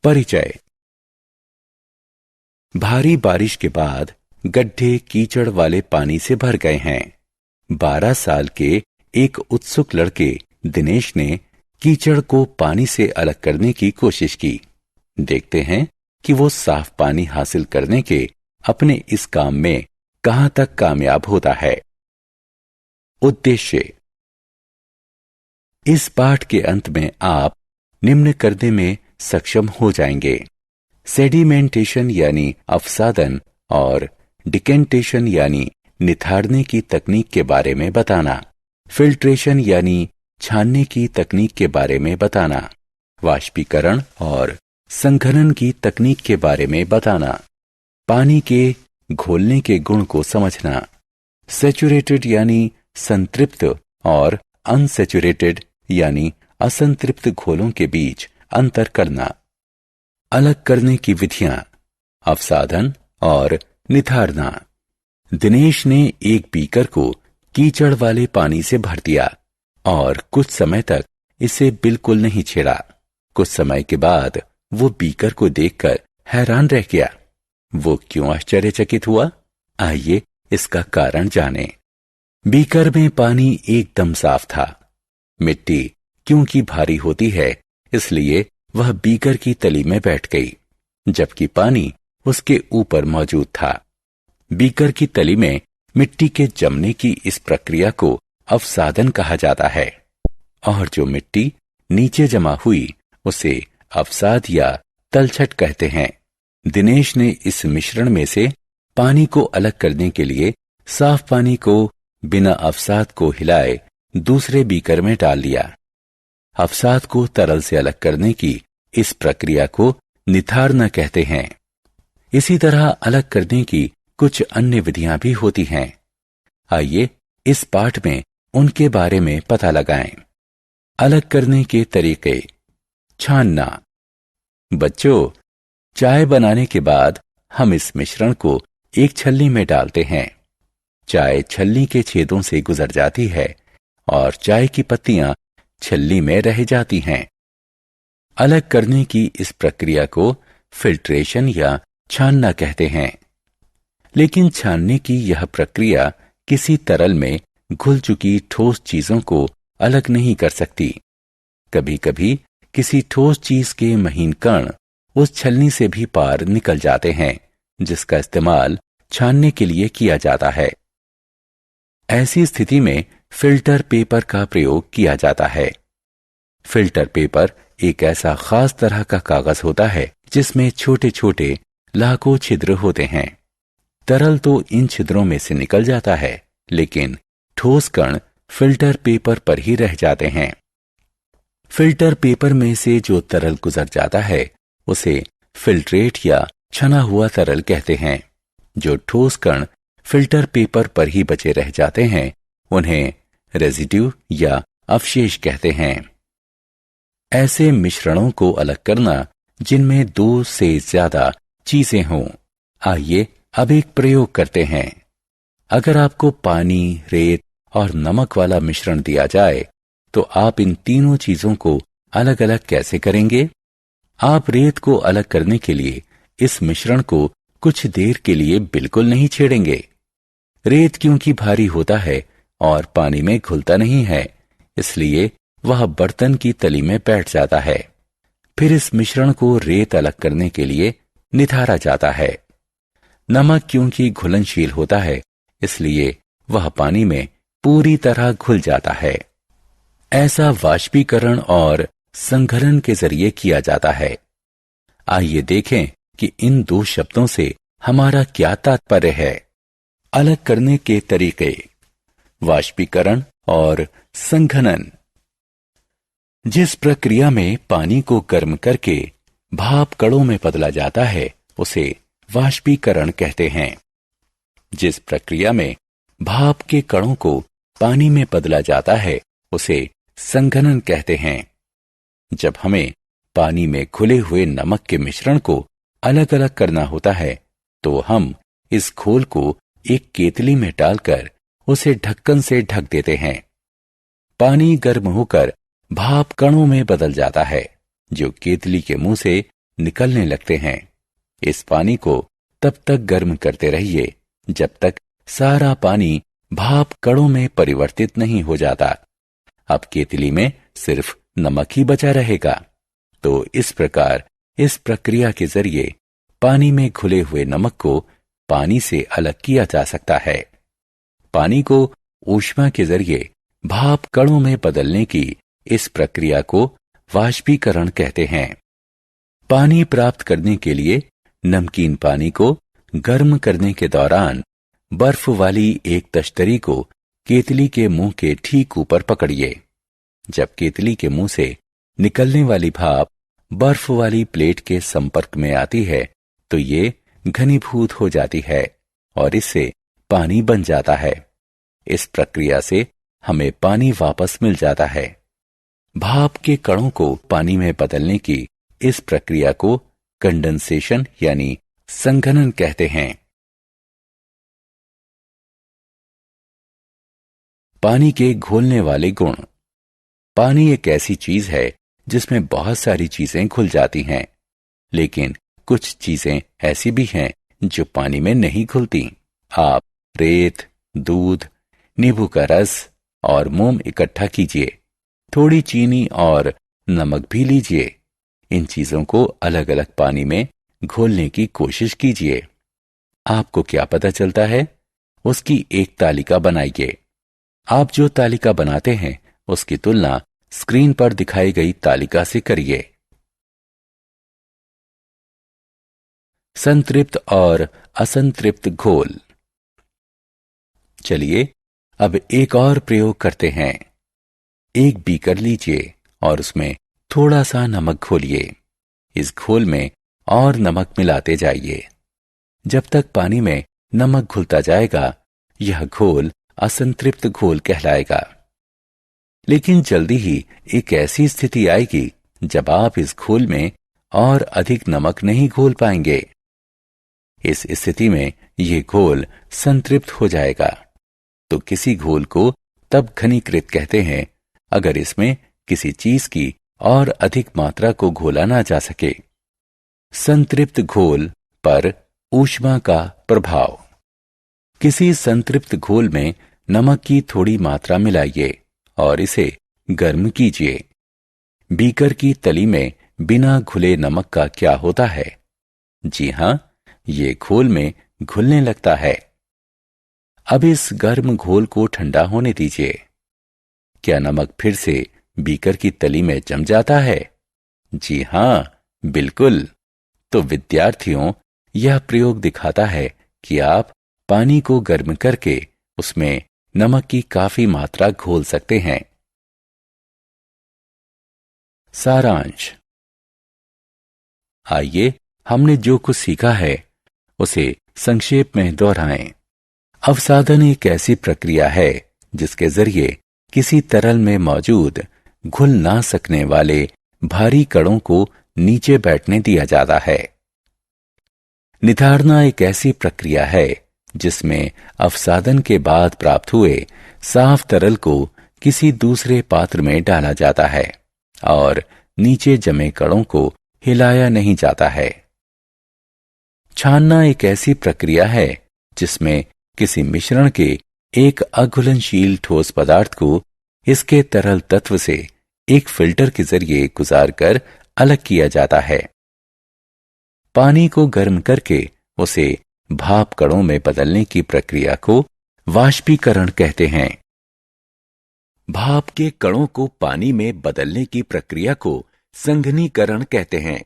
परिचय। भारी बारिश के बाद गड्ढे कीचड़ वाले पानी से भर गए हैं। 12 साल के एक उत्सुक लड़के दिनेश ने कीचड़ को पानी से अलग करने की कोशिश की। देखते हैं कि वो साफ पानी हासिल करने के अपने इस काम में कहां तक कामयाब होता है। उद्देश्य। इस पाठ के अंत में आप निम्न करने में सक्षम हो जाएंगे: सेडिमेंटेशन यानी अवसादन और डिकेंटेशन यानी निथारने की तकनीक के बारे में बताना, फिल्ट्रेशन यानी छानने की तकनीक के बारे में बताना, वाष्पीकरण और संघनन की तकनीक के बारे में बताना, पानी के घोलने के गुण को समझना, सैचुरेटेड यानी संतृप्त और अनसैचुरेटेड यानी असंतृप्त घोलों के बीच अंतर करना, अलग करने की विधियां, अवसादन और निथारना। दिनेश ने एक बीकर को कीचड़ वाले पानी से भर दिया और कुछ समय तक इसे बिल्कुल नहीं छेड़ा। कुछ समय के बाद वो बीकर को देखकर हैरान रह गया। वो क्यों आश्चर्यचकित हुआ? आइए इसका कारण जानें। बीकर में पानी एकदम साफ था। मिट्टी क्योंकि भारी होती है इसलिए वह बीकर की तली में बैठ गई, जबकि पानी उसके ऊपर मौजूद था। बीकर की तली में मिट्टी के जमने की इस प्रक्रिया को अवसादन कहा जाता है और जो मिट्टी नीचे जमा हुई उसे अवसाद या तलछट कहते हैं। दिनेश ने इस मिश्रण में से पानी को अलग करने के लिए साफ पानी को बिना अवसाद को हिलाए दूसरे बीकर में डाल लिया। अवसाद को तरल से अलग करने की इस प्रक्रिया को निथारना कहते हैं। इसी तरह अलग करने की कुछ अन्य विधियां भी होती हैं। आइए इस पाठ में उनके बारे में पता लगाएं। अलग करने के तरीके। छानना। बच्चों, चाय बनाने के बाद हम इस मिश्रण को एक छलनी में डालते हैं। चाय छलनी के छेदों से गुजर जाती है और चाय की पत्तियां छलनी में रह जाती हैं। अलग करने की इस प्रक्रिया को फिल्ट्रेशन या छानना कहते हैं। लेकिन छानने की यह प्रक्रिया किसी तरल में घुल चुकी ठोस चीजों को अलग नहीं कर सकती। कभी कभी किसी ठोस चीज के महीन कण उस छलनी से भी पार निकल जाते हैं, जिसका इस्तेमाल छानने के लिए किया जाता है। ऐसी स्थिति में फिल्टर पेपर का प्रयोग किया जाता है। फिल्टर पेपर एक ऐसा खास तरह का कागज होता है जिसमें छोटे छोटे लाखों छिद्र होते हैं। तरल तो इन छिद्रों में से निकल जाता है, लेकिन ठोस कण फिल्टर पेपर पर ही रह जाते हैं। फिल्टर पेपर में से जो तरल गुजर जाता है उसे फिल्ट्रेट या छना हुआ तरल कहते हैं। जो ठोस कण फिल्टर पेपर पर ही बचे रह जाते हैं उन्हें रेजिड्यू या अवशेष कहते हैं। ऐसे मिश्रणों को अलग करना जिनमें 2 से ज्यादा चीजें हों। आइए अब एक प्रयोग करते हैं। अगर आपको पानी, रेत और नमक वाला मिश्रण दिया जाए तो आप इन तीनों चीजों को अलग अलग कैसे करेंगे? आप रेत को अलग करने के लिए इस मिश्रण को कुछ देर के लिए बिल्कुल नहीं छेड़ेंगे। रेत क्योंकि भारी होता है और पानी में घुलता नहीं है, इसलिए वह बर्तन की तली में बैठ जाता है। फिर इस मिश्रण को रेत अलग करने के लिए निथारा जाता है। नमक क्योंकि घुलनशील होता है, इसलिए वह पानी में पूरी तरह घुल जाता है। ऐसा वाष्पीकरण और संघनन के जरिए किया जाता है। आइए देखें कि इन 2 शब्दों से हमारा क्या तात्पर्य है। अलग करने के तरीके। वाष्पीकरण और संघनन। जिस प्रक्रिया में पानी को गर्म करके भाप कणों में बदला जाता है उसे वाष्पीकरण कहते हैं। जिस प्रक्रिया में भाप के कणों को पानी में बदला जाता है उसे संघनन कहते हैं। जब हमें पानी में घुले हुए नमक के मिश्रण को अलग अलग करना होता है तो हम इस घोल को एक केतली में डालकर उसे ढक्कन से ढक देते हैं। पानी गर्म होकर भाप कणों में बदल जाता है जो केतली के मुंह से निकलने लगते हैं। इस पानी को तब तक गर्म करते रहिए जब तक सारा पानी भाप कणों में परिवर्तित नहीं हो जाता। अब केतली में सिर्फ नमक ही बचा रहेगा। तो इस प्रकार इस प्रक्रिया के जरिए पानी में घुले हुए नमक को पानी से अलग किया जा सकता है। पानी को ऊष्मा के जरिए भाप कणों में बदलने की इस प्रक्रिया को वाष्पीकरण कहते हैं। पानी प्राप्त करने के लिए नमकीन पानी को गर्म करने के दौरान बर्फ वाली एक तश्तरी को केतली के मुंह के ठीक ऊपर पकड़िए। जब केतली के मुंह से निकलने वाली भाप बर्फ वाली प्लेट के संपर्क में आती है तो ये घनीभूत हो जाती है और इससे पानी बन जाता है। इस प्रक्रिया से हमें पानी वापस मिल जाता है। भाप के कणों को पानी में बदलने की इस प्रक्रिया को कंडेंसेशन यानी संघनन कहते हैं। पानी के घुलने वाले गुण। पानी एक ऐसी चीज है जिसमें बहुत सारी चीजें घुल जाती हैं, लेकिन कुछ चीजें ऐसी भी हैं जो पानी में नहीं घुलती। आप रेत, दूध, नींबू का रस और मोम इकट्ठा कीजिए, थोड़ी चीनी और नमक भी लीजिए। इन चीजों को अलग अलग पानी में घोलने की कोशिश कीजिए। आपको क्या पता चलता है? उसकी एक तालिका बनाइए। आप जो तालिका बनाते हैं उसकी तुलना स्क्रीन पर दिखाई गई तालिका से करिए। संतृप्त और असंतृप्त घोल। चलिए अब एक और प्रयोग करते हैं। एक बीकर लीजिए और उसमें थोड़ा सा नमक घोलिए। इस घोल में और नमक मिलाते जाइए। जब तक पानी में नमक घुलता जाएगा यह घोल असंतृप्त घोल कहलाएगा। लेकिन जल्दी ही एक ऐसी स्थिति आएगी जब आप इस घोल में और अधिक नमक नहीं घोल पाएंगे। इस स्थिति में यह घोल संतृप्त हो जाएगा। तो किसी घोल को तब घनीकृत कहते हैं अगर इसमें किसी चीज की और अधिक मात्रा को घोला ना जा सके। संतृप्त घोल पर ऊष्मा का प्रभाव। किसी संतृप्त घोल में नमक की थोड़ी मात्रा मिलाइए और इसे गर्म कीजिए। बीकर की तली में बिना घुले नमक का क्या होता है? जी हां, ये घोल में घुलने लगता है। अब इस गर्म घोल को ठंडा होने दीजिए। क्या नमक फिर से बीकर की तली में जम जाता है? जी हां, बिल्कुल। तो विद्यार्थियों, यह प्रयोग दिखाता है कि आप पानी को गर्म करके उसमें नमक की काफी मात्रा घोल सकते हैं। सारांश। आइए हमने जो कुछ सीखा है उसे संक्षेप में दोहराएं। अवसादन एक ऐसी प्रक्रिया है जिसके जरिए किसी तरल में मौजूद घुल ना सकने वाले भारी कणों को नीचे बैठने दिया जाता है। निथारना एक ऐसी प्रक्रिया है जिसमें अवसादन के बाद प्राप्त हुए साफ तरल को किसी दूसरे पात्र में डाला जाता है और नीचे जमे कणों को हिलाया नहीं जाता है। छानना एक ऐसी प्रक्रिया है जिसमें किसी मिश्रण के एक अघुलनशील ठोस पदार्थ को इसके तरल तत्व से एक फिल्टर के जरिए गुजारकर अलग किया जाता है। पानी को गर्म करके उसे भाप कणों में बदलने की प्रक्रिया को वाष्पीकरण कहते हैं। भाप के कणों को पानी में बदलने की प्रक्रिया को संघनीकरण कहते हैं।